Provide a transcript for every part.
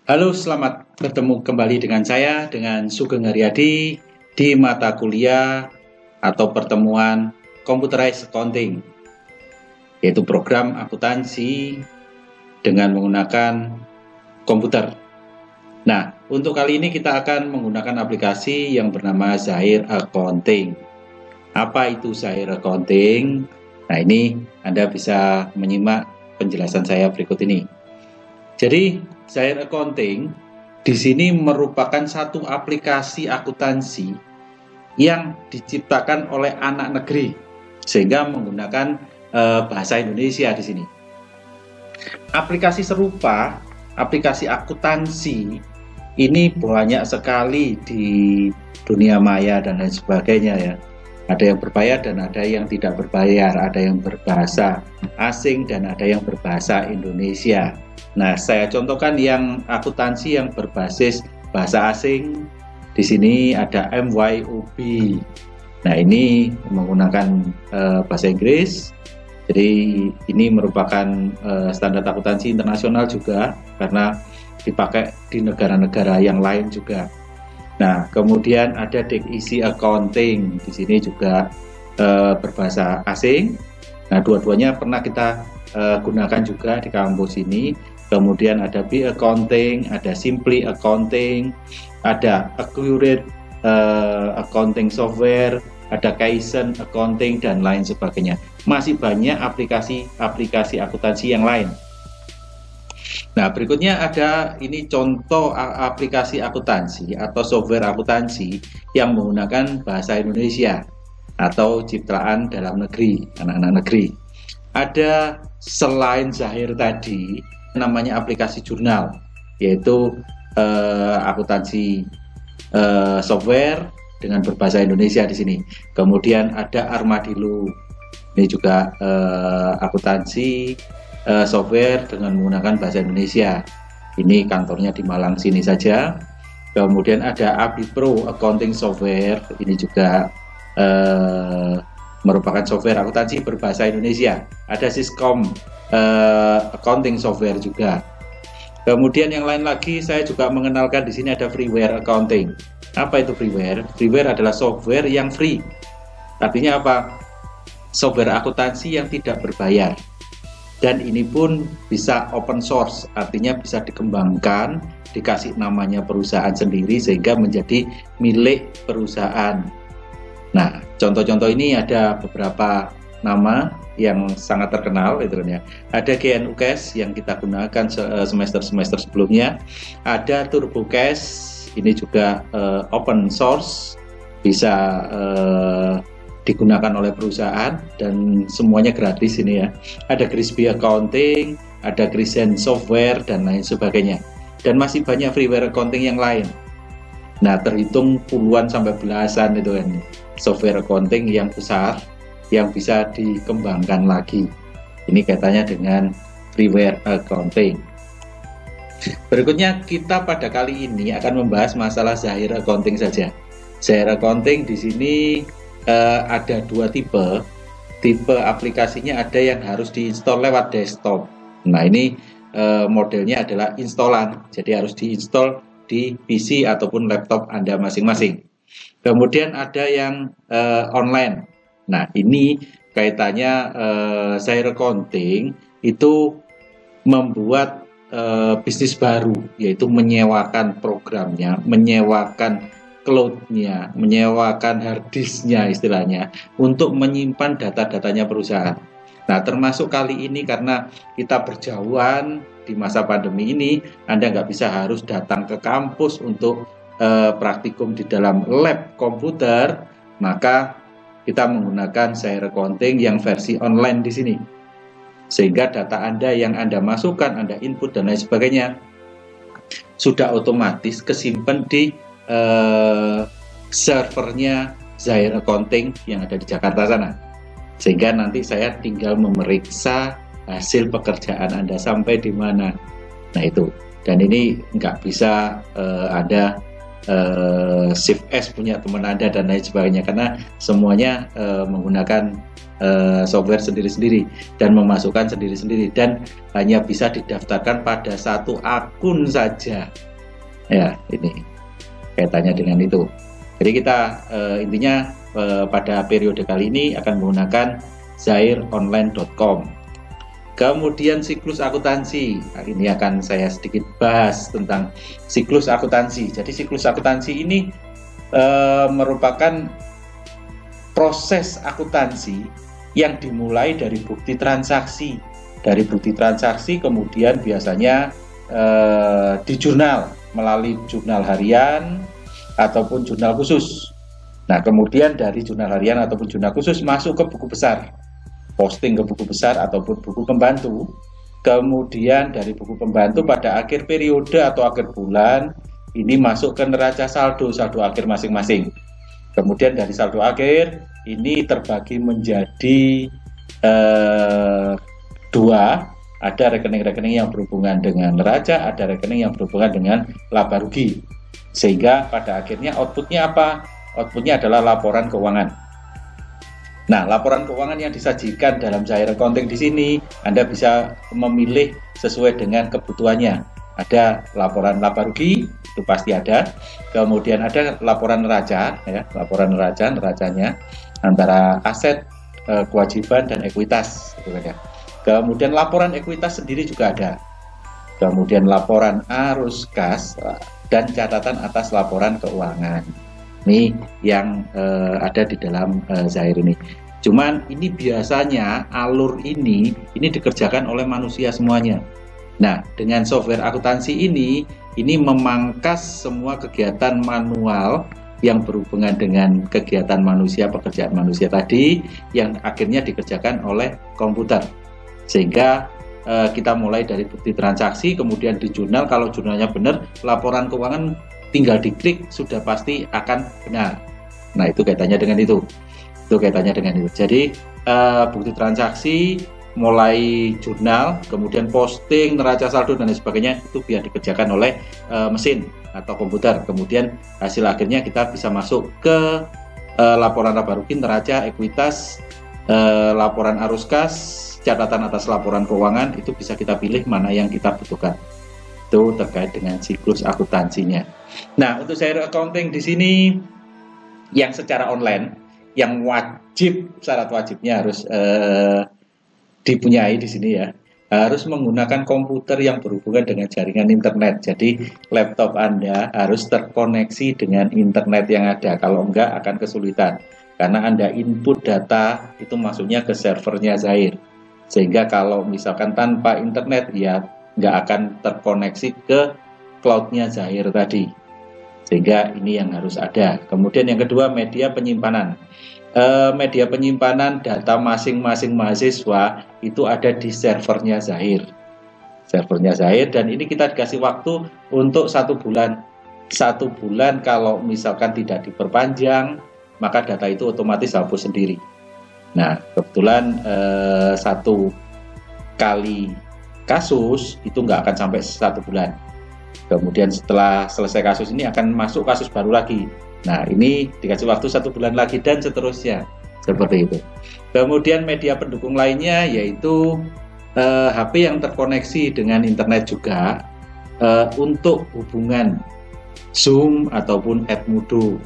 Halo, selamat bertemu kembali dengan saya, dengan Sugeng Haryadi di mata kuliah atau pertemuan Computerized Accounting, yaitu program akuntansi dengan menggunakan komputer. Nah, untuk kali ini kita akan menggunakan aplikasi yang bernama Zahir Accounting. Apa itu Zahir Accounting? Nah, ini Anda bisa menyimak penjelasan saya berikut ini. Jadi, Zahir Accounting di sini merupakan satu aplikasi akuntansi yang diciptakan oleh anak negeri sehingga menggunakan bahasa Indonesia di sini. Aplikasi serupa, aplikasi akuntansi ini banyak sekali di dunia maya dan lain sebagainya ya. Ada yang berbayar dan ada yang tidak berbayar, ada yang berbahasa asing dan ada yang berbahasa Indonesia. Nah, saya contohkan yang akuntansi yang berbasis bahasa asing. Di sini ada MYOB. Nah, ini menggunakan bahasa Inggris. Jadi ini merupakan standar akuntansi internasional juga karena dipakai di negara-negara yang lain juga. Nah, kemudian ada Easy Accounting. Di sini juga berbahasa asing. Nah, dua-duanya pernah kita gunakan juga di kampus ini. Kemudian ada B Accounting, ada Simply Accounting, ada Accurate Accounting Software, ada Kaizen Accounting dan lain sebagainya. Masih banyak aplikasi akuntansi yang lain. Nah, berikutnya ada ini contoh aplikasi akuntansi atau software akuntansi yang menggunakan bahasa Indonesia atau ciptaan dalam negeri, anak-anak negeri. Ada selain Zahir tadi, namanya aplikasi jurnal, yaitu akuntansi software dengan berbahasa Indonesia di sini. Kemudian ada Armadillo, ini juga akuntansi software dengan menggunakan bahasa Indonesia. Ini kantornya di Malang sini saja. Kemudian ada AbiPro Accounting Software, ini juga merupakan software akuntansi berbahasa Indonesia. Ada Syscom Accounting Software juga. Kemudian yang lain lagi saya juga mengenalkan di sini ada Freeware Accounting. Apa itu Freeware? Freeware adalah software yang free. Artinya apa? Software akuntansi yang tidak berbayar. Dan ini pun bisa open source, artinya bisa dikembangkan, dikasih namanya perusahaan sendiri sehingga menjadi milik perusahaan. Nah, contoh-contoh ini ada beberapa nama yang sangat terkenal itu ya. Ada GNUCash yang kita gunakan semester-semester sebelumnya. Ada TurboCash, ini juga open source, bisa digunakan oleh perusahaan dan semuanya gratis ini ya. Ada Crispy Accounting, ada Kaizen Software dan lain sebagainya. Dan masih banyak freeware accounting yang lain. Nah, terhitung puluhan sampai belasan itu kan software accounting yang besar yang bisa dikembangkan lagi. Ini kaitannya dengan freeware accounting. Berikutnya kita pada kali ini akan membahas masalah Zahir Accounting saja. Zahir Accounting di sini ada dua tipe. Tipe aplikasinya ada yang harus diinstal lewat desktop. Nah, ini modelnya adalah installan, jadi harus diinstal di PC ataupun laptop Anda masing-masing. Kemudian ada yang online. Nah, ini kaitannya Zahir Accounting itu membuat bisnis baru, yaitu menyewakan programnya, menyewakan cloud-nya, menyewakan hard disk-nya istilahnya untuk menyimpan data-datanya perusahaan. Nah, termasuk kali ini karena kita berjauhan di masa pandemi ini, Anda nggak bisa harus datang ke kampus untuk praktikum di dalam lab komputer, maka kita menggunakan Zahir Accounting yang versi online di sini. Sehingga data Anda yang Anda masukkan, Anda input dan lain sebagainya sudah otomatis kesimpan di servernya Zahir Accounting yang ada di Jakarta sana. Sehingga nanti saya tinggal memeriksa hasil pekerjaan Anda sampai di mana. Nah, itu. Dan ini nggak bisa Anda shift S punya teman Anda dan lain sebagainya, karena semuanya menggunakan software sendiri-sendiri dan memasukkan sendiri-sendiri, dan hanya bisa didaftarkan pada satu akun saja. Ya, ini kaitannya dengan itu. Jadi kita intinya pada periode kali ini akan menggunakan zaironline.com. Kemudian siklus akuntansi. Nah, ini akan saya sedikit bahas tentang siklus akuntansi. Jadi siklus akuntansi ini merupakan proses akuntansi yang dimulai dari bukti transaksi. Dari bukti transaksi kemudian biasanya di jurnal, melalui jurnal harian ataupun jurnal khusus. Nah, kemudian dari jurnal harian ataupun jurnal khusus masuk ke buku besar, posting ke buku besar ataupun buku pembantu. Kemudian dari buku pembantu pada akhir periode atau akhir bulan ini masuk ke neraca saldo akhir masing-masing. Kemudian dari saldo akhir ini terbagi menjadi dua, ada rekening-rekening yang berhubungan dengan neraca, ada rekening yang berhubungan dengan laba rugi. Sehingga pada akhirnya outputnya apa? Outputnya adalah laporan keuangan. Nah, laporan keuangan yang disajikan dalam Zair Accounting di sini, Anda bisa memilih sesuai dengan kebutuhannya. Ada laporan laba rugi, itu pasti ada. Kemudian ada laporan neraca, ya, laporan neracanya antara aset, kewajiban dan ekuitas, itu ada. Kemudian laporan ekuitas sendiri juga ada. Kemudian laporan arus kas dan catatan atas laporan keuangan. Ini yang ada di dalam Zair ini. Cuman ini biasanya alur ini dikerjakan oleh manusia semuanya. Nah, dengan software akuntansi ini memangkas semua kegiatan manual yang berhubungan dengan kegiatan manusia, pekerjaan manusia tadi yang akhirnya dikerjakan oleh komputer. Sehingga kita mulai dari bukti transaksi, kemudian di jurnal, kalau jurnalnya benar, laporan keuangan tinggal diklik sudah pasti akan benar. Nah, itu kaitannya dengan itu. Jadi bukti transaksi, mulai jurnal, kemudian posting, neraca saldo dan lain sebagainya itu biar dikerjakan oleh mesin atau komputer. Kemudian hasil akhirnya kita bisa masuk ke laporan laba rugi, neraca, ekuitas, laporan arus kas, catatan atas laporan keuangan, itu bisa kita pilih mana yang kita butuhkan. Itu terkait dengan siklus akuntansinya. Nah, untuk Zair Accounting di sini yang secara online, yang wajib, syarat wajibnya harus dipunyai di sini ya, harus menggunakan komputer yang berhubungan dengan jaringan internet. Jadi laptop Anda harus terkoneksi dengan internet yang ada. Kalau enggak akan kesulitan, karena Anda input data itu masuknya ke servernya Zair. Sehingga kalau misalkan tanpa internet ya nggak akan terkoneksi ke cloudnya Zair tadi. Sehingga ini yang harus ada. Kemudian yang kedua, media penyimpanan. Media penyimpanan data masing-masing mahasiswa itu ada di servernya Zair. Dan ini kita dikasih waktu untuk 1 bulan. 1 bulan kalau misalkan tidak diperpanjang, maka data itu otomatis hapus sendiri. Nah, kebetulan 1 kali kasus itu nggak akan sampai 1 bulan. Kemudian setelah selesai kasus ini akan masuk kasus baru lagi. Nah, ini dikasih waktu 1 bulan lagi dan seterusnya, seperti itu. Kemudian media pendukung lainnya yaitu HP yang terkoneksi dengan internet juga untuk hubungan Zoom ataupun Edmodo.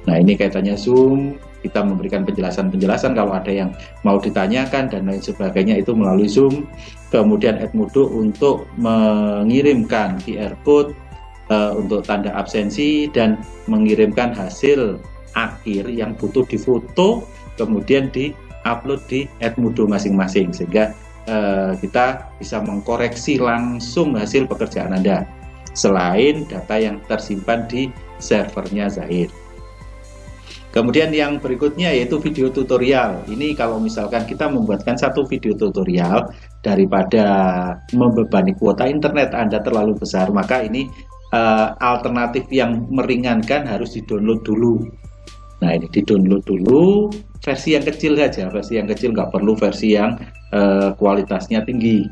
Nah, ini kaitannya Zoom, kita memberikan penjelasan-penjelasan kalau ada yang mau ditanyakan dan lain sebagainya itu melalui Zoom. Kemudian Edmodo untuk mengirimkan QR code untuk tanda absensi dan mengirimkan hasil akhir yang butuh difoto kemudian di-upload di Edmodo masing-masing, sehingga kita bisa mengkoreksi langsung hasil pekerjaan Anda selain data yang tersimpan di servernya Zair. Kemudian yang berikutnya yaitu video tutorial. Ini kalau misalkan kita membuatkan 1 video tutorial, daripada membebani kuota internet Anda terlalu besar, maka ini alternatif yang meringankan harus di-download dulu. Nah, ini di-download dulu versi yang kecil saja, versi yang kecil, nggak perlu versi yang kualitasnya tinggi,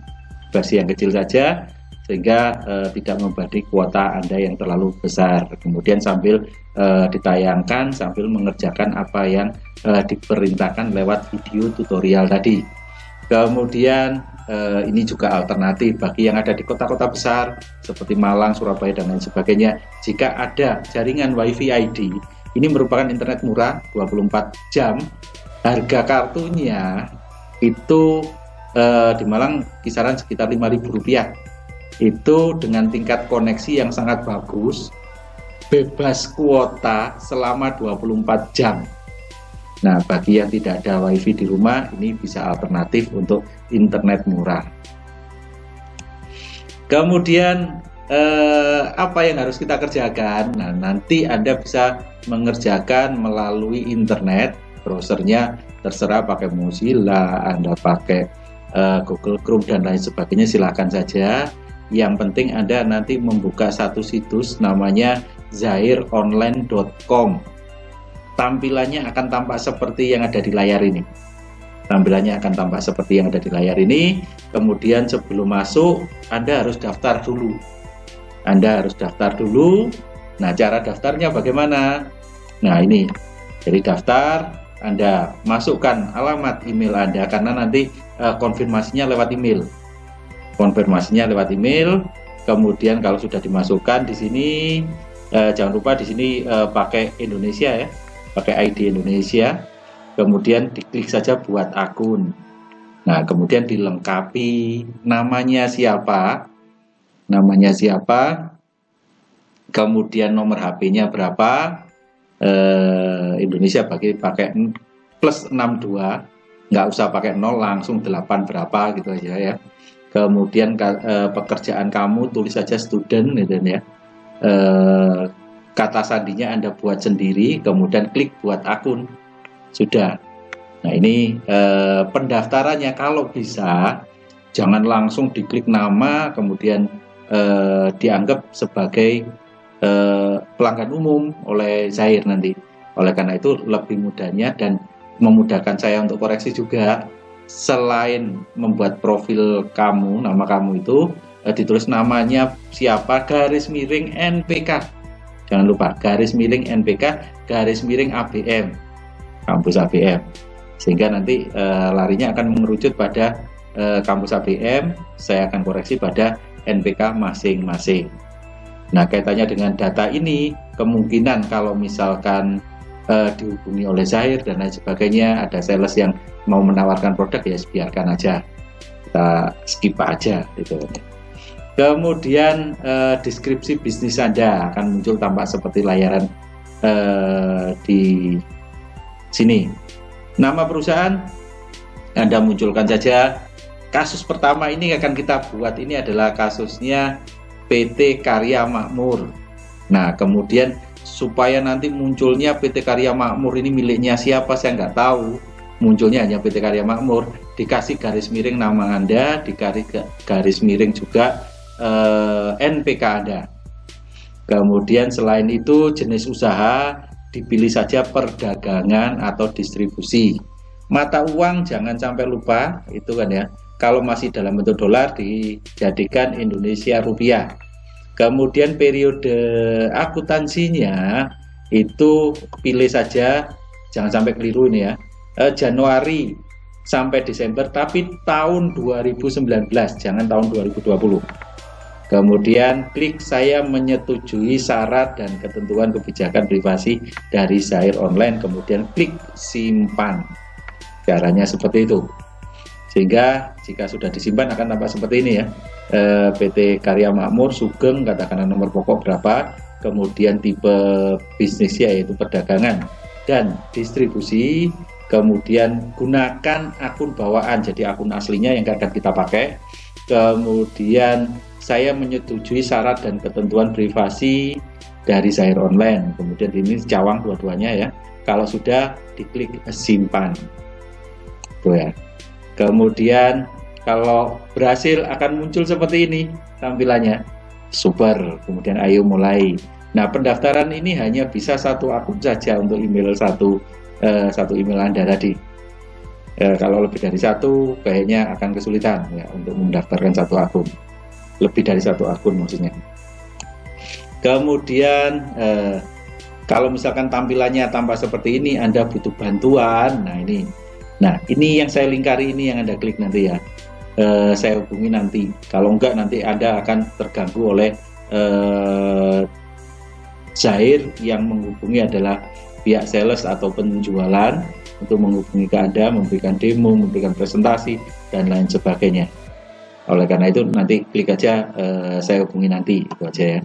versi yang kecil saja. sehingga tidak membebani kuota Anda yang terlalu besar. Kemudian sambil ditayangkan sambil mengerjakan apa yang diperintahkan lewat video tutorial tadi. Kemudian ini juga alternatif bagi yang ada di kota-kota besar seperti Malang, Surabaya, dan lain sebagainya. Jika ada jaringan WiFi ID, ini merupakan internet murah 24 jam. Harga kartunya itu di Malang kisaran sekitar Rp5.000. Itu dengan tingkat koneksi yang sangat bagus, bebas kuota selama 24 jam. Nah, bagi yang tidak ada WiFi di rumah, ini bisa alternatif untuk internet murah. Kemudian apa yang harus kita kerjakan? Nah, nanti Anda bisa mengerjakan melalui internet, browsernya terserah pakai Mozilla, Anda pakai Google Chrome dan lain sebagainya, silakan saja. Yang penting Anda nanti membuka satu situs namanya zaironline.com. Tampilannya akan tampak seperti yang ada di layar ini. Tampilannya akan tampak seperti yang ada di layar ini. Kemudian sebelum masuk, Anda harus daftar dulu. Nah, cara daftarnya bagaimana? Nah, ini. Jadi daftar, Anda masukkan alamat email Anda karena nanti konfirmasinya lewat email. Kemudian kalau sudah dimasukkan di sini, jangan lupa di sini pakai Indonesia ya, pakai ID Indonesia. Kemudian diklik saja buat akun. Nah, kemudian dilengkapi namanya siapa, kemudian nomor HP-nya berapa. Indonesia pakai plus 62, nggak usah pakai 0, langsung 8 berapa gitu aja ya. Kemudian pekerjaan kamu tulis saja student gitu ya. Kata sandinya Anda buat sendiri, kemudian klik buat akun. Sudah. Nah, ini pendaftarannya kalau bisa jangan langsung diklik nama kemudian dianggap sebagai pelanggan umum oleh Zair nanti. Oleh karena itu lebih mudahnya dan memudahkan saya untuk koreksi juga, selain membuat profil kamu, nama kamu itu ditulis namanya siapa, garis miring NPK. Jangan lupa garis miring NPK, garis miring ABM, kampus ABM. Sehingga nanti larinya akan mengerucut pada kampus ABM, saya akan koreksi pada NPK masing-masing. Nah, kaitannya dengan data ini, kemungkinan kalau misalkan dihubungi oleh Zair dan lain sebagainya, ada sales yang mau menawarkan produk, ya biarkan aja, kita skip aja gitu. Kemudian deskripsi bisnis Anda akan muncul tampak seperti layaran di sini. Nama perusahaan Anda munculkan saja. Kasus pertama ini akan kita buat, ini adalah kasusnya PT Karya Makmur. Nah, kemudian supaya nanti munculnya PT Karya Makmur ini miliknya siapa, saya nggak tahu. Munculnya hanya PT Karya Makmur, dikasih garis miring nama Anda, dikasih garis miring juga NPK Anda. Kemudian selain itu jenis usaha dipilih saja perdagangan atau distribusi. Mata uang jangan sampai lupa, itu kan ya. Kalau masih dalam bentuk dolar dijadikan Indonesia rupiah. Kemudian periode akuntansinya itu pilih saja, jangan sampai keliru ini ya, Januari sampai Desember, tapi tahun 2019, jangan tahun 2020. Kemudian klik saya menyetujui syarat dan ketentuan kebijakan privasi dari Zair Online, kemudian klik simpan. Caranya seperti itu. Sehingga jika sudah disimpan akan tampak seperti ini ya. PT Karya Makmur, Sugeng, katakanlah nomor pokok berapa, kemudian tipe bisnisnya yaitu perdagangan dan distribusi, kemudian gunakan akun bawaan, jadi akun aslinya yang akan kita pakai. Kemudian saya menyetujui syarat dan ketentuan privasi dari Zair Online, kemudian ini cawang dua-duanya ya. Kalau sudah diklik simpan, tuh ya. Kemudian kalau berhasil akan muncul seperti ini tampilannya, super. Kemudian ayo mulai. Nah, pendaftaran ini hanya bisa satu akun saja untuk email satu email Anda tadi. Kalau lebih dari satu kayaknya akan kesulitan ya untuk mendaftarkan satu akun. lebih dari satu akun maksudnya. Kemudian kalau misalkan tampilannya tampak seperti ini, Anda butuh bantuan. Nah ini yang saya lingkari, ini yang Anda klik nanti ya. Saya hubungi nanti. Kalau enggak, nanti Anda akan terganggu oleh Zahir yang menghubungi adalah pihak sales atau penjualan untuk menghubungi ke Anda, memberikan demo, memberikan presentasi, dan lain sebagainya. Oleh karena itu nanti klik aja saya hubungi nanti, itu aja ya.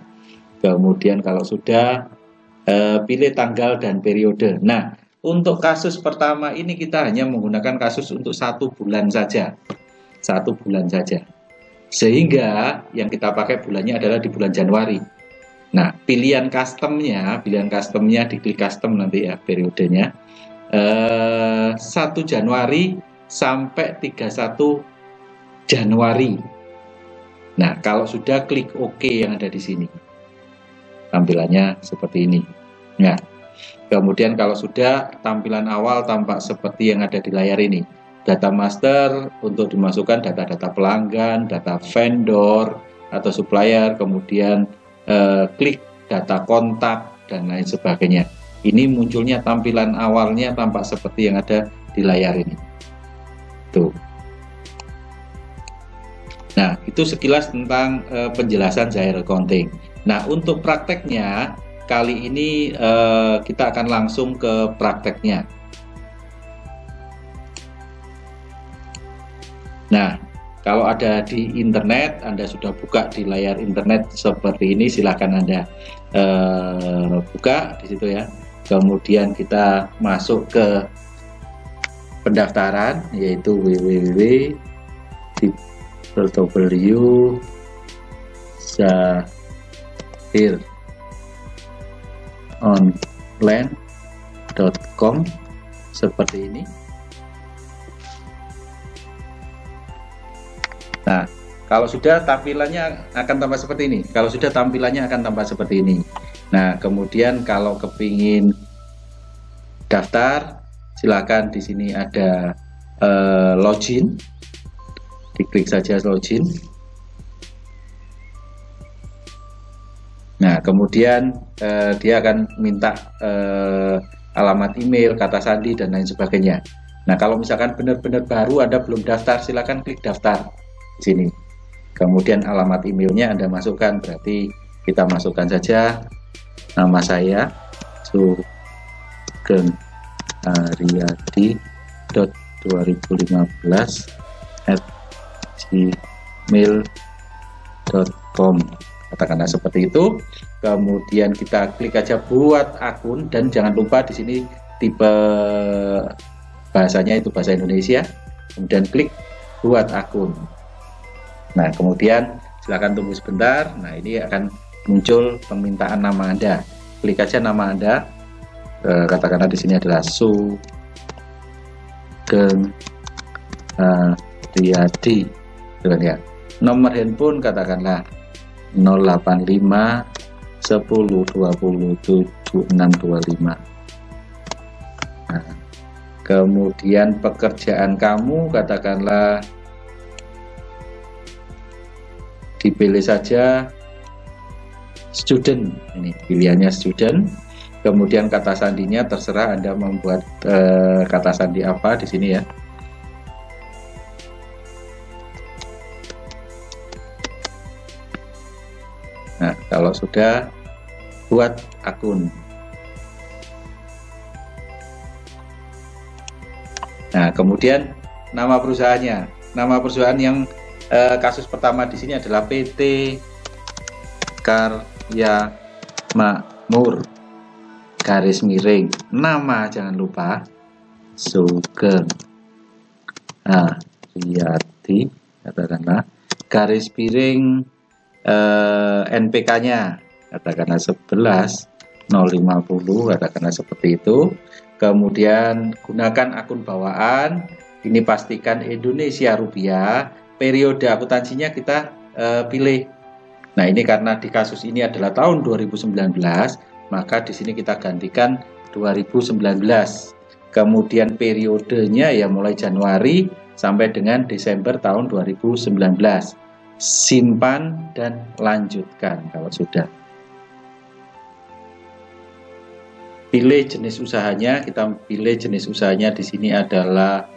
Kemudian kalau sudah pilih tanggal dan periode. Nah, untuk kasus pertama ini kita hanya menggunakan kasus untuk 1 bulan saja. 1 bulan saja. Sehingga yang kita pakai bulannya adalah di bulan Januari. Nah, pilihan customnya diklik custom nanti ya periodenya. 1 Januari sampai 31 Januari. Nah, kalau sudah klik OK yang ada di sini. Tampilannya seperti ini. Nah, kemudian kalau sudah, tampilan awal tampak seperti yang ada di layar ini. Data master untuk dimasukkan data-data pelanggan, data vendor atau supplier, kemudian klik data kontak dan lain sebagainya. Ini munculnya tampilan awalnya tampak seperti yang ada di layar ini. Tuh. Nah, itu sekilas tentang penjelasan Zahir Accounting. Nah, untuk prakteknya kali ini kita akan langsung ke prakteknya. Nah, kalau ada di internet, Anda sudah buka di layar internet seperti ini, silakan Anda buka di situ ya. Kemudian kita masuk ke pendaftaran, yaitu zahironline.com seperti ini. Nah, kalau sudah tampilannya akan tampak seperti ini. Nah, kemudian kalau kepingin daftar, silakan di sini ada login. Diklik saja login. Nah, kemudian dia akan minta alamat email, kata sandi, dan lain sebagainya. Nah, kalau misalkan benar-benar baru, Anda belum daftar, silakan klik daftar di sini. Kemudian alamat emailnya Anda masukkan, berarti kita masukkan saja nama saya, sugeng2015@gmail.com, katakanlah seperti itu. Kemudian kita klik aja buat akun, dan jangan lupa di sini tipe bahasanya itu bahasa Indonesia. Kemudian klik buat akun. Nah, kemudian silakan tunggu sebentar. Nah, ini akan muncul permintaan nama Anda. Klik aja nama Anda. Katakanlah di sini adalah Sugeng Riyadi, ya. Nomor handphone katakanlah 085 10 20 7625. Nah, kemudian pekerjaan kamu katakanlah dipilih saja student, ini pilihannya student. Kemudian kata sandinya terserah Anda membuat kata sandi apa di sini ya. Nah, kalau sudah, buat akun. Nah, kemudian nama perusahaannya. Nama perusahaan yang kasus pertama di sini adalah PT Karya Makmur garis miring, nama jangan lupa Sugeng Riyadi, katakanlah garis miring NPK-nya katakanlah 11.050, katakanlah seperti itu. Kemudian gunakan akun bawaan, ini pastikan Indonesia rupiah. Periode akuntansinya kita pilih. Nah, ini karena di kasus ini adalah tahun 2019, maka di sini kita gantikan 2019. Kemudian periodenya ya mulai Januari sampai dengan Desember tahun 2019. simpan dan lanjutkan kalau sudah. Pilih jenis usahanya, kita pilih jenis usahanya di sini adalah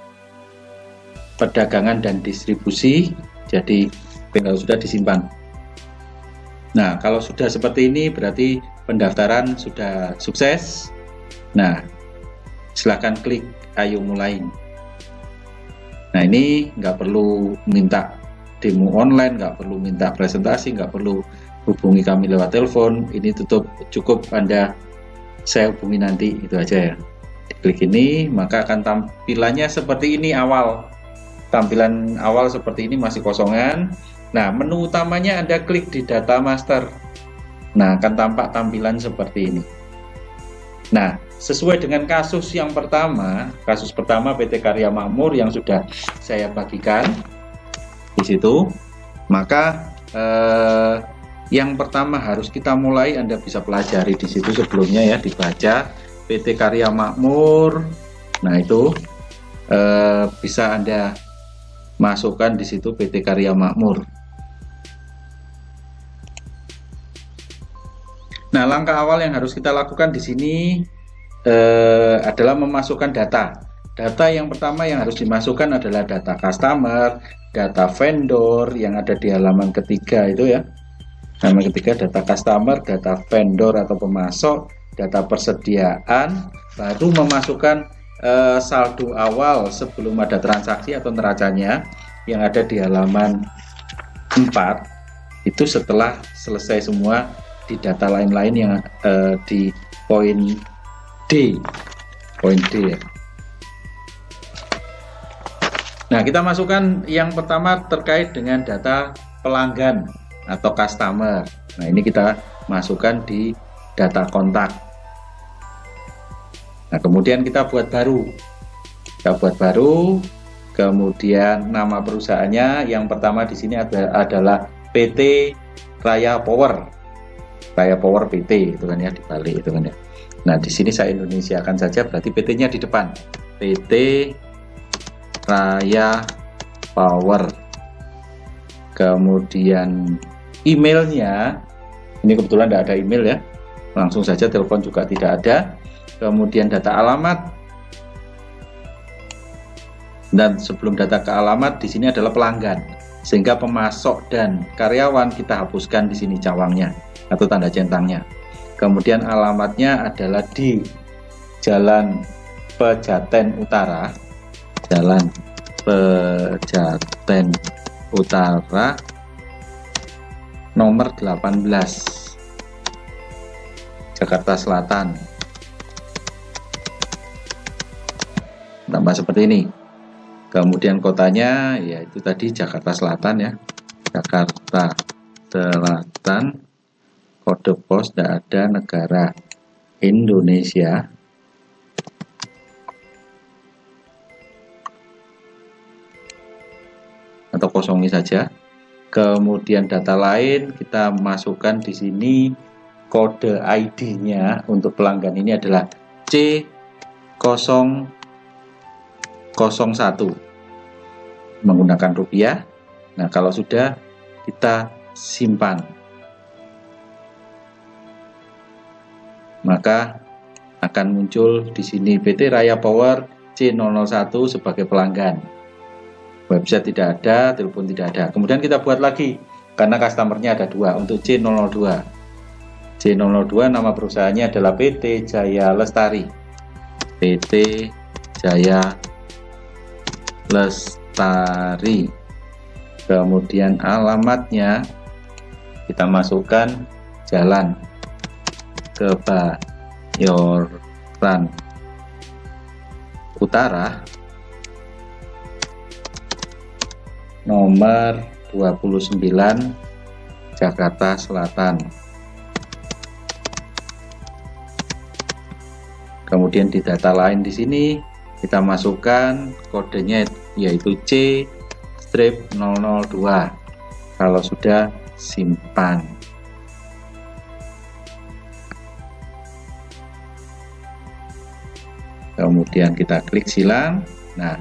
perdagangan dan distribusi, jadi kalau sudah disimpan. Nah, kalau sudah seperti ini berarti pendaftaran sudah sukses. Nah, silakan klik ayo mulai. Nah, ini nggak perlu minta demo online, nggak perlu minta presentasi, nggak perlu hubungi kami lewat telepon. Ini cukup Anda saya hubungi nanti, itu aja ya. Klik ini, maka akan tampilannya seperti ini awal. Tampilan awal seperti ini masih kosongan. Nah, menu utamanya Anda klik di data master. Nah, akan tampak tampilan seperti ini. Nah, sesuai dengan kasus yang pertama, kasus pertama PT Karya Makmur yang sudah saya bagikan di situ, maka yang pertama harus kita mulai, Anda bisa pelajari di situ sebelumnya ya, dibaca PT Karya Makmur. Nah, itu bisa Anda masukkan di situ PT Karya Makmur. Nah, langkah awal yang harus kita lakukan di sini adalah memasukkan data. Data yang pertama yang harus dimasukkan adalah data customer, data vendor yang ada di halaman ketiga itu ya. Halaman ketiga, data customer, data vendor atau pemasok, data persediaan, baru memasukkan saldo awal sebelum ada transaksi atau neracanya yang ada di halaman 4. Itu setelah selesai semua di data lain-lain yang di poin D. Poin D ya. Nah, kita masukkan yang pertama terkait dengan data pelanggan atau customer. Nah, ini kita masukkan di data kontak. Nah, kemudian kita buat baru. Kita buat baru, kemudian nama perusahaannya yang pertama di sini adalah PT Raya Power. Raya Power PT itu kan ya, dibalik itu kan ya. Nah, di sini saya Indonesiakan saja, berarti PT-nya di depan. PT Raya Power. Kemudian emailnya, ini kebetulan tidak ada email ya, langsung saja telepon juga tidak ada. Kemudian data alamat, dan sebelum data ke alamat di sini adalah pelanggan, sehingga pemasok dan karyawan kita hapuskan di sini cawangnya atau tanda centangnya. Kemudian alamatnya adalah di Jalan Pejaten Utara, Jalan Pejaten Utara nomor 18 Jakarta Selatan. Tambah seperti ini. Kemudian kotanya yaitu tadi Jakarta Selatan ya, Jakarta Selatan. Kode pos tidak ada, negara Indonesia. Atau kosongi saja. Kemudian data lain kita masukkan di sini, kode ID-nya untuk pelanggan ini adalah C001 menggunakan rupiah. Nah, kalau sudah kita simpan, maka akan muncul di sini PT Raya Power C001 sebagai pelanggan. Website tidak ada, telepon tidak ada. Kemudian kita buat lagi karena customernya ada 2 untuk C002. C002 nama perusahaannya adalah PT Jaya Lestari. PT Jaya Lestari. Kemudian alamatnya kita masukkan Jalan Kebayoran Utara nomor 29 Jakarta Selatan. Kemudian di data lain di sini kita masukkan kodenya yaitu C-002. Kalau sudah, simpan. Kemudian kita klik silang. Nah,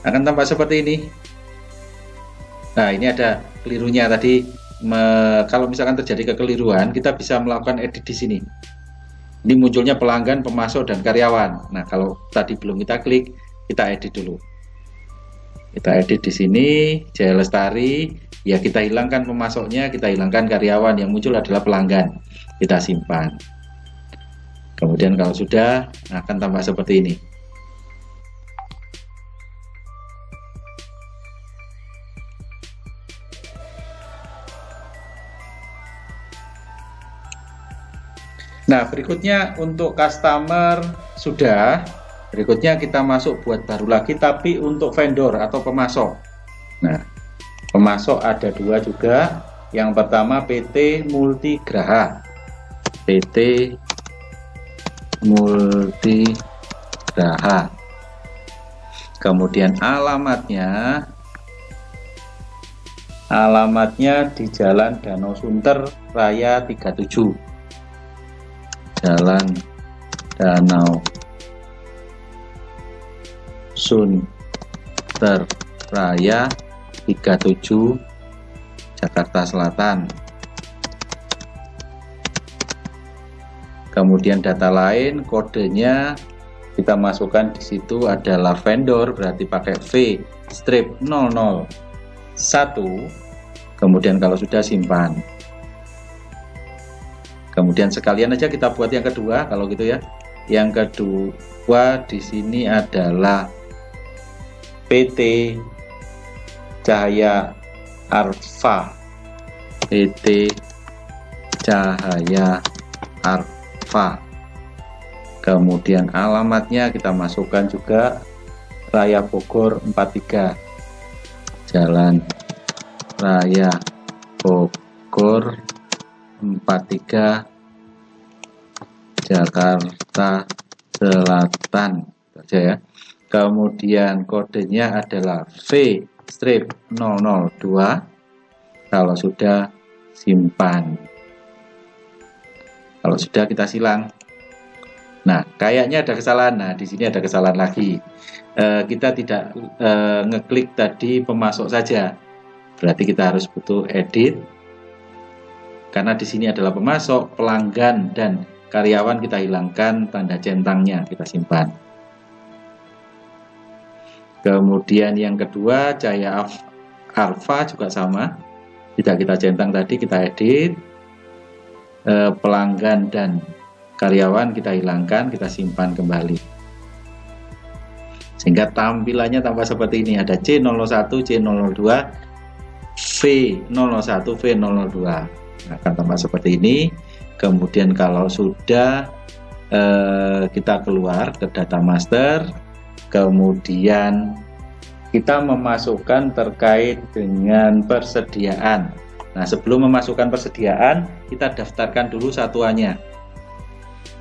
akan tampak seperti ini. Nah, ini ada kelirunya tadi. Kalau misalkan terjadi kekeliruan, kita bisa melakukan edit di sini. Ini munculnya pelanggan, pemasok, dan karyawan. Nah, kalau tadi belum kita klik, kita edit dulu. Kita edit di sini, Jaya Lestari. Ya, kita hilangkan pemasoknya, kita hilangkan karyawan. Yang muncul adalah pelanggan. Kita simpan. Kemudian kalau sudah, akan tampak seperti ini. Nah, berikutnya untuk customer sudah. Berikutnya kita masuk buat baru lagi, tapi untuk vendor atau pemasok. Nah, pemasok ada dua juga. Yang pertama PT Multigraha. PT Multigraha. Kemudian alamatnya di Jalan Danau Sunter Raya 37. Jalan Danau Sunter Raya 37 Jakarta Selatan. Kemudian data lain, kodenya kita masukkan di situ adalah vendor, berarti pakai V-001. Kemudian kalau sudah simpan. Kemudian sekalian aja kita buat yang kedua kalau gitu ya. Yang kedua di sini adalah PT Cahaya Arfa. PT Cahaya Arfa. Kemudian alamatnya kita masukkan juga Raya Bogor 43. Jalan Raya Bogor 43 Jakarta Selatan saja ya. Kemudian kodenya adalah V-002. Kalau sudah simpan. Kalau sudah kita silang. Nah, kayaknya ada kesalahan. Nah, di sini ada kesalahan lagi. Kita tidak ngeklik tadi pemasok saja. Berarti kita harus butuh edit. Karena di sini adalah pemasok, pelanggan, dan karyawan kita hilangkan tanda centangnya, kita simpan. Kemudian yang kedua, Cahaya Arfa juga sama. Tidak kita centang tadi, kita edit. Pelanggan dan karyawan kita hilangkan, kita simpan kembali. Sehingga tampilannya tampak seperti ini. Ada C01, C02, V01, V02. Akan tampak seperti ini. Kemudian kalau sudah kita keluar ke data master, kemudian kita memasukkan terkait dengan persediaan. Nah, sebelum memasukkan persediaan, kita daftarkan dulu satuannya.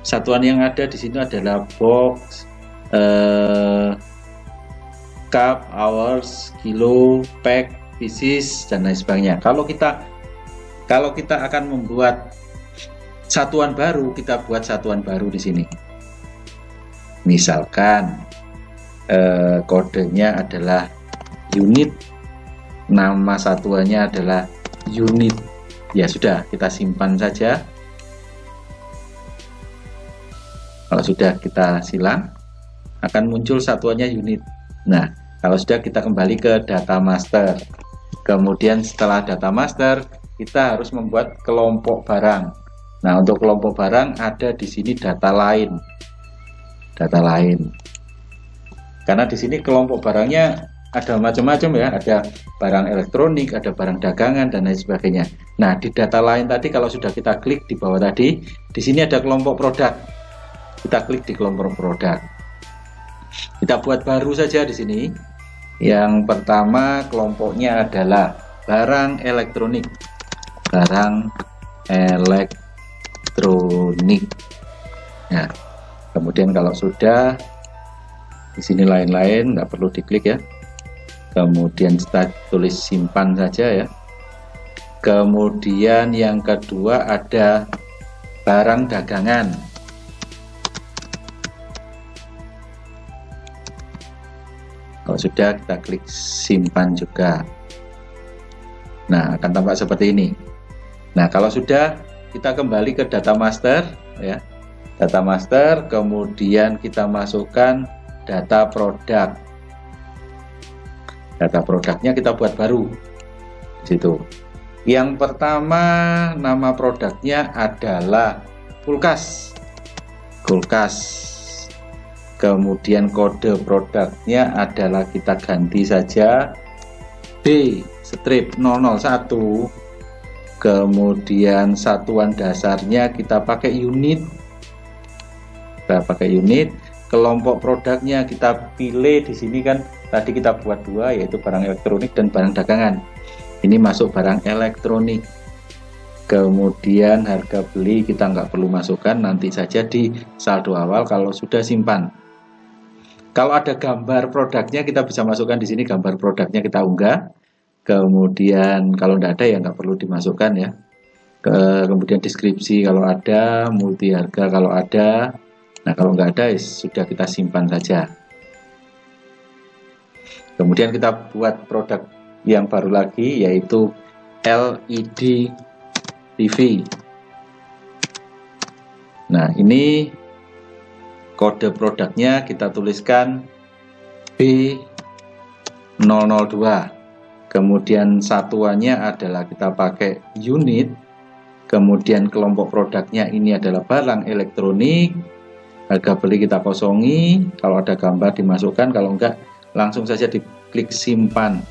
Satuan yang ada di sini adalah box, cup, hours, kilo, pack, pieces, dan lain sebagainya. Kalau kita akan membuat satuan baru, kita buat satuan baru di sini. Misalkan kodenya adalah unit, nama satuannya adalah unit. Ya sudah, kita simpan saja. Kalau sudah kita silang, akan muncul satuannya unit. Nah, kalau sudah kita kembali ke data master. Kemudian setelah data master, kita harus membuat kelompok barang. Nah, untuk kelompok barang ada di sini data lain. Data lain. Karena di sini kelompok barangnya ada macam-macam ya, ada barang elektronik, ada barang dagangan, dan lain sebagainya. Nah, di data lain tadi kalau sudah kita klik di bawah tadi, di sini ada kelompok produk. Kita klik di kelompok produk. Kita buat baru saja di sini. Yang pertama kelompoknya adalah barang elektronik. Barang elektronik. Nah, kemudian kalau sudah di sini lain-lain, nggak perlu diklik ya. Kemudian kita tulis simpan saja ya. Kemudian yang kedua ada barang dagangan. Kalau sudah kita klik simpan juga. Nah, akan tampak seperti ini. Nah, kalau sudah, kita kembali ke data master ya. Data master, kemudian kita masukkan data produk. Data produknya kita buat baru di situ. Yang pertama, nama produknya adalah kulkas. Kulkas. Kemudian kode produknya adalah kita ganti saja B-001. Kemudian satuan dasarnya kita pakai unit. Kelompok produknya kita pilih di sini kan tadi kita buat dua, yaitu barang elektronik dan barang dagangan. Ini masuk barang elektronik. Kemudian harga beli kita nggak perlu masukkan, nanti saja di saldo awal kalau sudah simpan. Kalau ada gambar produknya kita bisa masukkan di sini, gambar produknya kita unggah. Kemudian kalau tidak ada ya nggak perlu dimasukkan ya. Kemudian deskripsi kalau ada, multi harga kalau ada. Nah, kalau nggak ada sudah kita simpan saja. Kemudian kita buat produk yang baru lagi, yaitu LED TV. Nah, ini kode produknya kita tuliskan B002. Kemudian satuannya adalah kita pakai unit. Kemudian kelompok produknya ini adalah barang elektronik. Harga beli kita kosongi. Kalau ada gambar dimasukkan, kalau enggak langsung saja diklik simpan.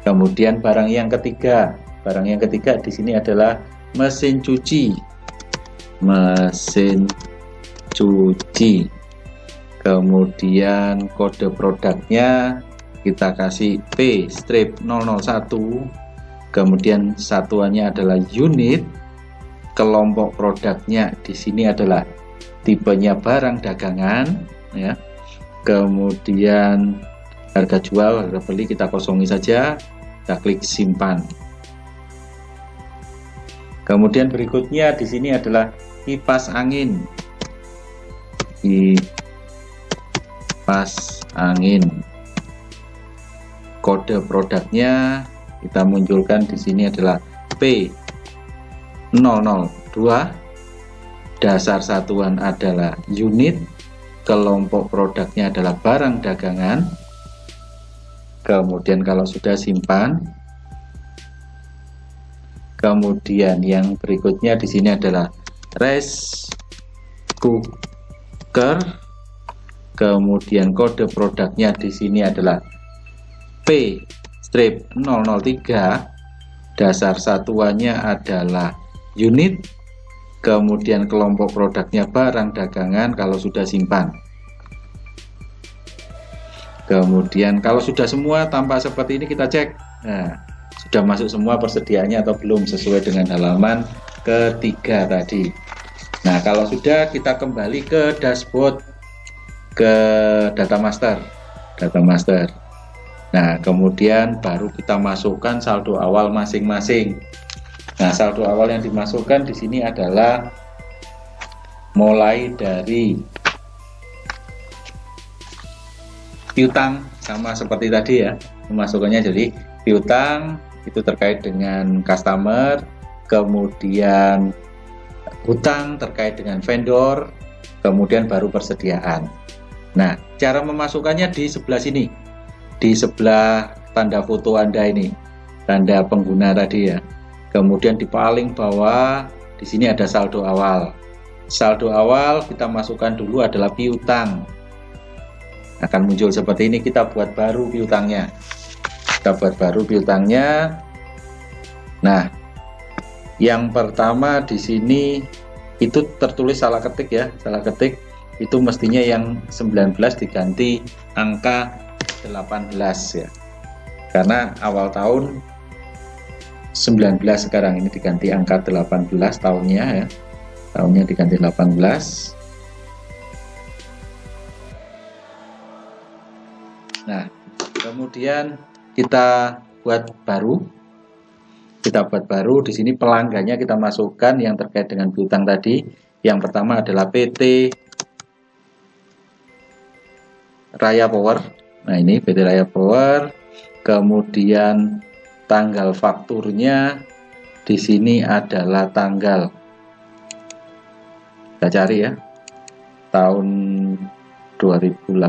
Kemudian barang yang ketiga. Barang yang ketiga di sini adalah mesin cuci. Mesin cuci. Kemudian kode produknya kita kasih P-001. Kemudian satuannya adalah unit. Kelompok produknya di sini adalah tipenya barang dagangan ya. Kemudian harga jual, harga beli kita kosongi saja, kita klik simpan. Kemudian berikutnya di sini adalah kipas angin. Kipas angin. Kode produknya kita munculkan di sini adalah P002. Dasar satuan adalah unit. Kelompok produknya adalah barang dagangan. Kemudian kalau sudah simpan. Kemudian yang berikutnya di sini adalah rice cooker. Kemudian kode produknya di sini adalah P-003. Dasar satuannya adalah unit. Kemudian kelompok produknya barang dagangan kalau sudah simpan. Kemudian kalau sudah semua tampak seperti ini kita cek. Nah, sudah masuk semua persediaannya atau belum sesuai dengan halaman ketiga tadi. Nah, kalau sudah kita kembali ke dashboard, ke data master. Nah, kemudian baru kita masukkan saldo awal masing-masing. Nah, saldo awal yang dimasukkan di sini adalah mulai dari piutang, sama seperti tadi ya, memasukkannya. Jadi piutang itu terkait dengan customer, kemudian hutang terkait dengan vendor, kemudian baru persediaan. Nah, cara memasukkannya di sebelah sini, di sebelah tanda foto Anda ini, tanda pengguna tadi ya. Kemudian di paling bawah di sini ada saldo awal. Saldo awal kita masukkan dulu adalah piutang. Akan muncul seperti ini, kita buat baru piutangnya. Nah, yang pertama di sini itu tertulis salah ketik ya, itu mestinya yang 19 diganti angka 18 ya. Karena awal tahun 19, sekarang ini diganti angka 18 tahunnya ya. Tahunnya diganti 18. Nah, kemudian kita buat baru. Di sini pelanggannya kita masukkan yang terkait dengan piutang tadi. Yang pertama adalah PT Raya Power. Nah, ini PT Raya Power. Kemudian tanggal fakturnya di sini adalah tanggal, kita cari ya, tahun 2018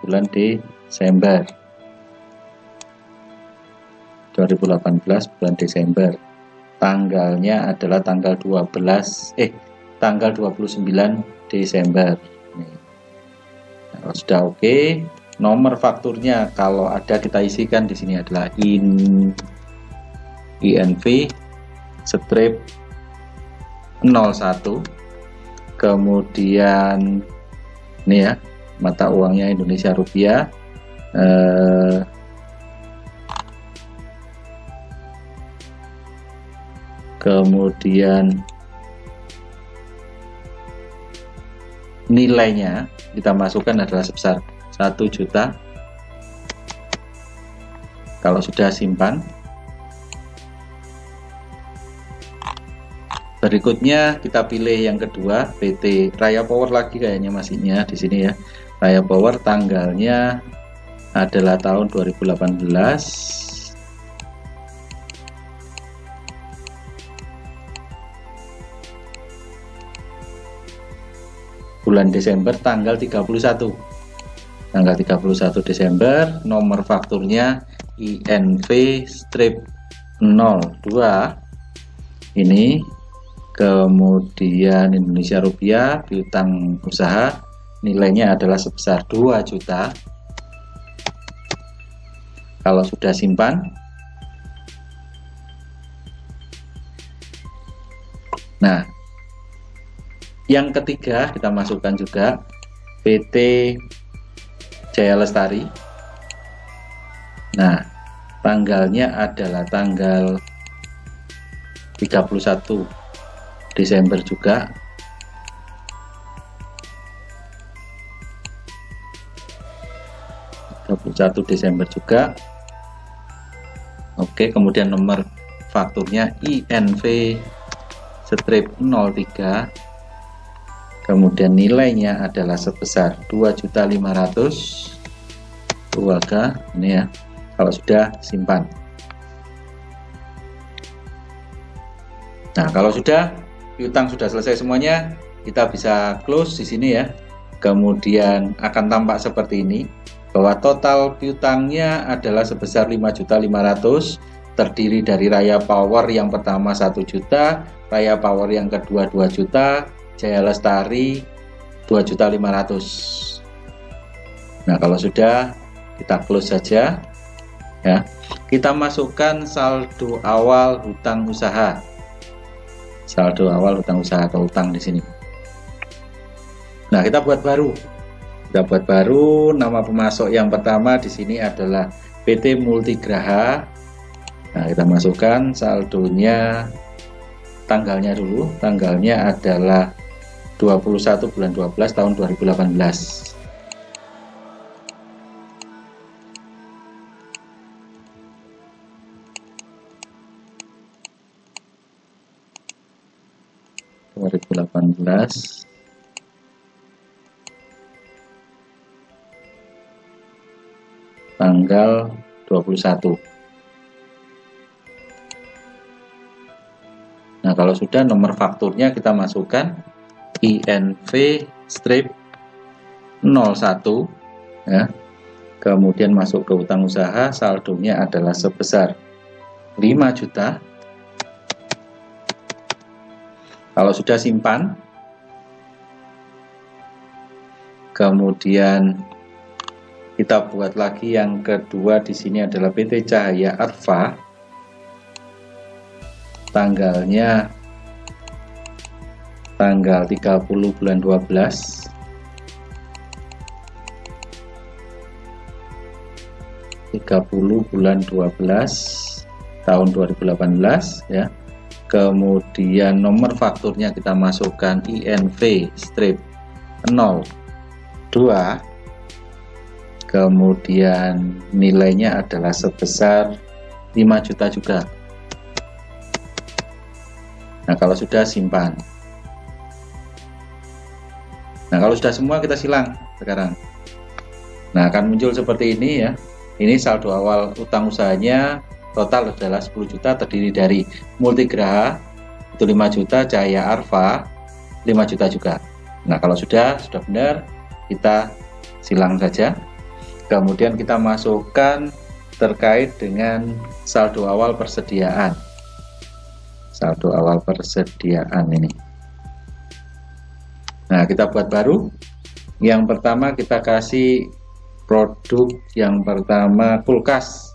bulan Desember. 2018 bulan Desember. Tanggalnya adalah tanggal 29 Desember. Nah, kalau sudah oke, nomor fakturnya kalau ada kita isikan di sini adalah INV strip 01. Kemudian ini ya, mata uangnya Indonesia rupiah. Kemudian nilainya kita masukkan adalah sebesar 1 juta. Kalau sudah simpan, berikutnya kita pilih yang kedua, PT Raya Power lagi kayaknya masihnya di sini ya. Raya Power tanggalnya adalah tahun 2018. Bulan Desember tanggal 31. Tanggal 31 Desember, nomor fakturnya INV strip 02. Ini kemudian Indonesia rupiah, piutang usaha, nilainya adalah sebesar 2 juta. Kalau sudah simpan, nah yang ketiga kita masukkan juga PT Jaya Lestari. Nah, tanggalnya adalah tanggal 31 Desember juga. Desember juga. Oke, kemudian nomor fakturnya INV strip 03. Kemudian nilainya adalah sebesar 2.500.000 keluarga ini ya. Kalau sudah simpan. Nah, kalau sudah piutang sudah selesai semuanya, kita bisa close di sini ya. Kemudian akan tampak seperti ini, bahwa total piutangnya adalah sebesar 5.500.000, terdiri dari Raya Power yang pertama 1 juta, Raya Power yang kedua 2 juta, Jaya Lestari 2.500.000. Nah, kalau sudah kita close saja ya. Kita masukkan saldo awal hutang usaha. Saldo awal hutang usaha atau hutang di sini. Nah, kita buat baru. Nama pemasok yang pertama di sini adalah PT Multigraha. Nah, kita masukkan saldonya, tanggalnya dulu. Tanggalnya adalah 21 bulan 12 tahun 2018. Tanggal 21. Nah, kalau sudah nomor fakturnya kita masukkan INV strip 01 ya. Kemudian masuk ke hutang usaha, saldonya adalah sebesar 5 juta. Kalau sudah simpan, kemudian kita buat lagi yang kedua di sini adalah PT Cahaya Arfa. Tanggalnya tanggal 30 bulan 12. 30 bulan 12 tahun 2018 ya. Kemudian nomor fakturnya kita masukkan INV strip 02. Kemudian nilainya adalah sebesar 5 juta juga. Nah, kalau sudah simpan. Nah, kalau sudah semua kita silang. sekarang. Nah, akan muncul seperti ini ya. Ini saldo awal utang usahanya total adalah 10 juta, terdiri dari Multigraha itu 5 juta, Cahaya Arfa 5 juta juga. Nah, kalau sudah benar, kita silang saja. Kemudian kita masukkan terkait dengan saldo awal persediaan. Saldo awal persediaan ini. Nah, kita buat baru. Yang pertama kita kasih produk yang pertama kulkas.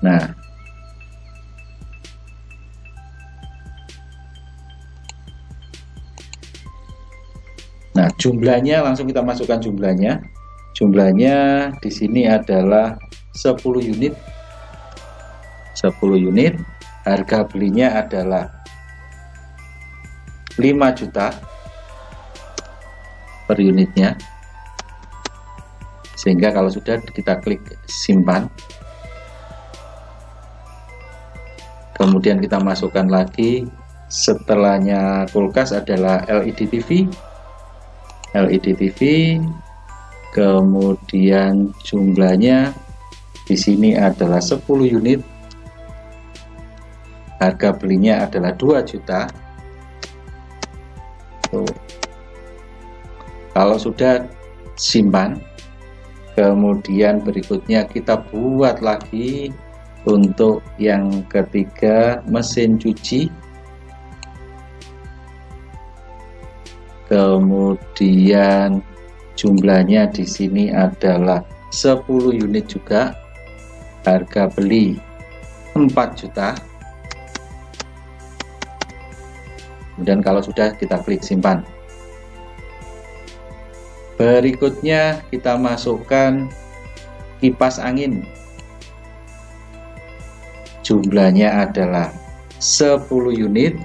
Nah, jumlahnya langsung kita masukkan jumlahnya. Jumlahnya di sini adalah 10 unit. 10 unit. Harga belinya adalah 5 juta per unitnya, sehingga kalau sudah kita klik simpan, kemudian kita masukkan lagi setelahnya kulkas adalah LED TV, kemudian jumlahnya di sini adalah 10 unit, harga belinya adalah 2 juta. Kalau sudah simpan, kemudian berikutnya kita buat lagi untuk yang ketiga mesin cuci, kemudian jumlahnya di sini adalah 10 unit juga, harga beli 4 juta. Kemudian kalau sudah kita klik simpan. Berikutnya kita masukkan kipas angin. Jumlahnya adalah 10 unit.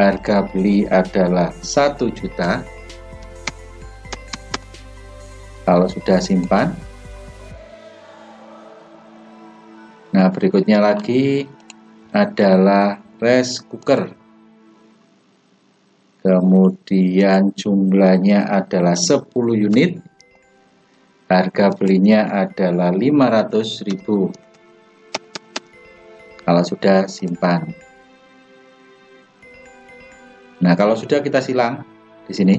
Harga beli adalah 1 juta. Kalau sudah simpan. Nah, berikutnya lagi adalah rice cooker. Kemudian jumlahnya adalah 10 unit. Harga belinya adalah 500.000. Kalau sudah simpan. Nah, kalau sudah kita silang di sini,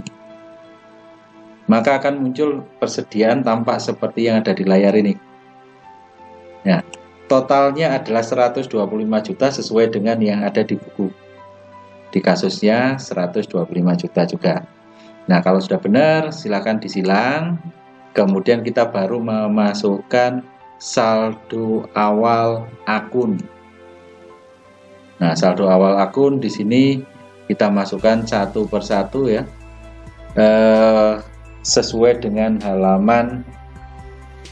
maka akan muncul persediaan tampak seperti yang ada di layar ini. Nah, totalnya adalah 125 juta sesuai dengan yang ada di buku. Di kasusnya 125 juta juga. Nah, kalau sudah benar silakan disilang. Kemudian kita baru memasukkan saldo awal akun. Nah, saldo awal akun di sini kita masukkan satu persatu ya, sesuai dengan halaman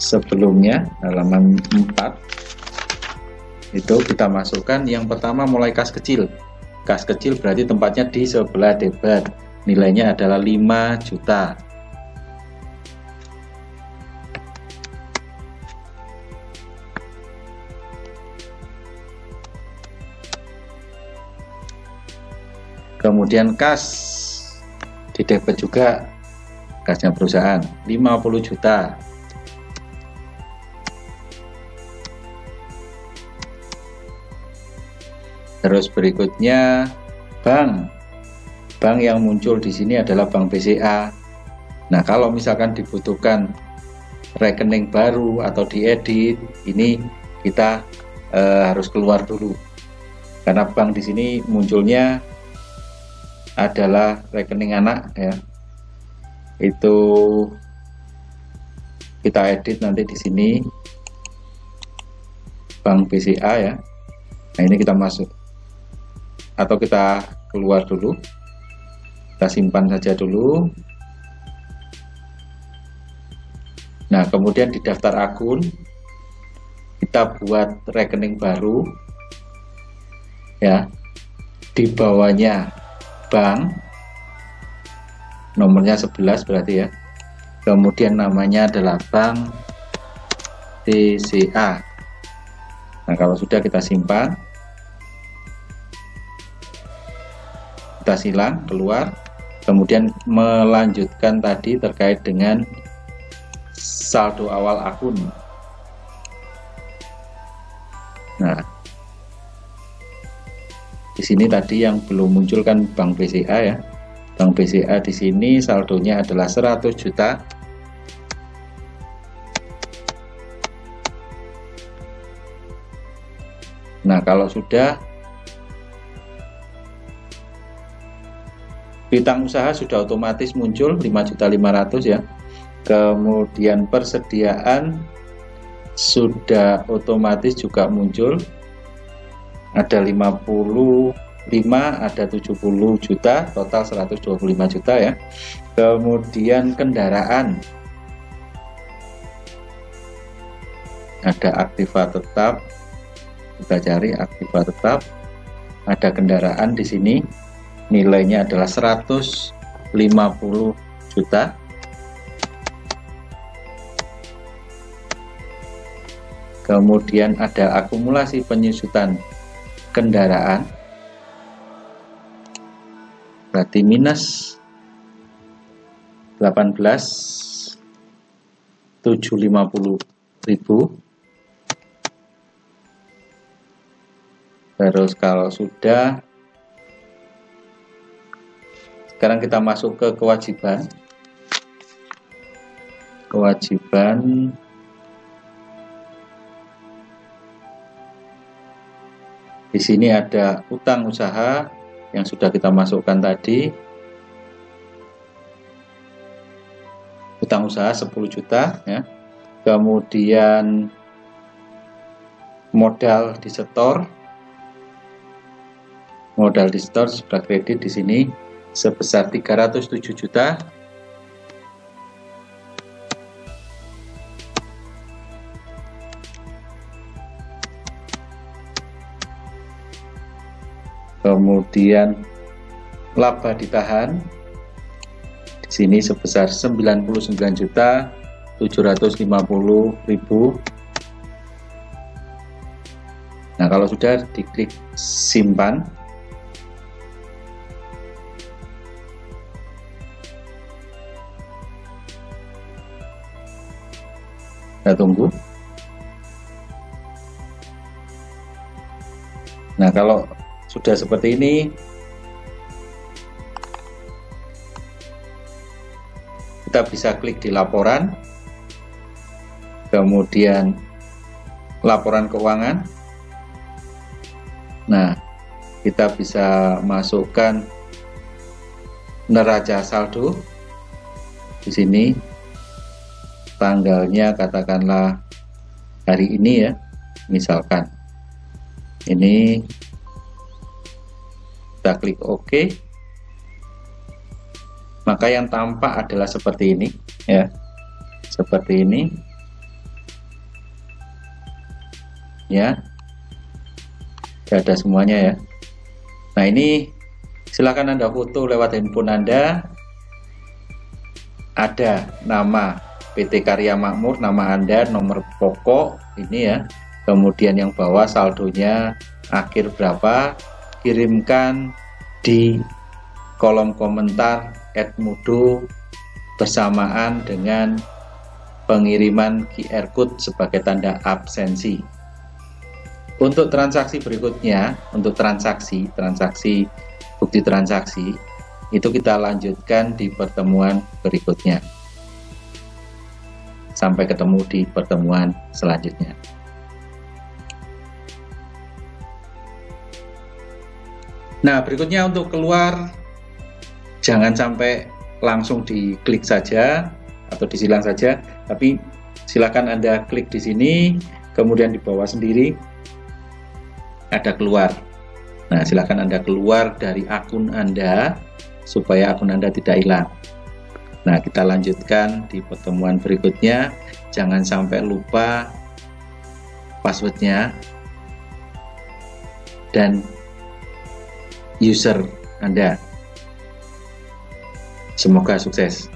sebelumnya, halaman 4. Itu kita masukkan yang pertama mulai kas kecil. Kas kecil berarti tempatnya di sebelah debit. Nilainya adalah 5 juta. Kemudian kas di debit juga, kasnya perusahaan 50 juta. Terus berikutnya bank yang muncul di sini adalah Bank BCA. Nah, kalau misalkan dibutuhkan rekening baru atau diedit, ini kita harus keluar dulu, karena bank di sini munculnya adalah rekening anak ya. Itu kita edit nanti di sini Bank BCA ya. Nah, ini kita masuk atau kita keluar dulu, kita simpan saja dulu. Nah, kemudian di daftar akun kita buat rekening baru ya, di bawahnya bank, nomornya 11 berarti ya, kemudian namanya adalah Bank BCA. Nah, kalau sudah kita simpan, kita silang keluar. Kemudian melanjutkan tadi terkait dengan saldo awal akun. Nah, di sini tadi yang belum muncul kan Bank BCA ya. Bank BCA di sini saldonya adalah 100 juta. Nah, kalau sudah piutang usaha sudah otomatis muncul 5.500.000 ya. Kemudian persediaan sudah otomatis juga muncul, ada 55, ada 70 juta, total 125 juta ya. Kemudian kendaraan, ada aktiva tetap, kita cari aktiva tetap, ada kendaraan di sini, nilainya adalah 150 juta. Kemudian ada akumulasi penyusutan kendaraan, berarti minus 18.750.000. Terus kalau sudah, sekarang kita masuk ke kewajiban. Di sini ada utang usaha yang sudah kita masukkan tadi. Utang usaha 10 juta ya. Kemudian modal disetor. Modal disetor sudah kredit di sini sebesar 307 juta. Kemudian laba ditahan di sini sebesar 99.750.000. Nah, kalau sudah diklik simpan. Kita tunggu. Nah, kalau sudah seperti ini, kita bisa klik di laporan, kemudian laporan keuangan. Nah, kita bisa masukkan neraca saldo di sini, tanggalnya katakanlah hari ini ya, misalkan ini. Kita klik OK, maka yang tampak adalah seperti ini ya, seperti ini ya, ada semuanya ya. Nah, ini silakan Anda foto lewat handphone Anda, ada nama PT Karya Makmur, nama Anda, nomor pokok ini ya, kemudian yang bawah saldonya akhir berapa, kirimkan di kolom komentar @mudo bersamaan dengan pengiriman QR code sebagai tanda absensi. Untuk transaksi berikutnya, untuk transaksi bukti transaksi itu kita lanjutkan di pertemuan berikutnya. Sampai ketemu di pertemuan selanjutnya. Nah, berikutnya untuk keluar, jangan sampai langsung diklik saja atau disilang saja, tapi silakan Anda klik di sini, kemudian di bawah sendiri ada keluar. Nah, silakan Anda keluar dari akun Anda supaya akun Anda tidak hilang. Nah, kita lanjutkan di pertemuan berikutnya. Jangan sampai lupa passwordnya dan user Anda. Semoga sukses.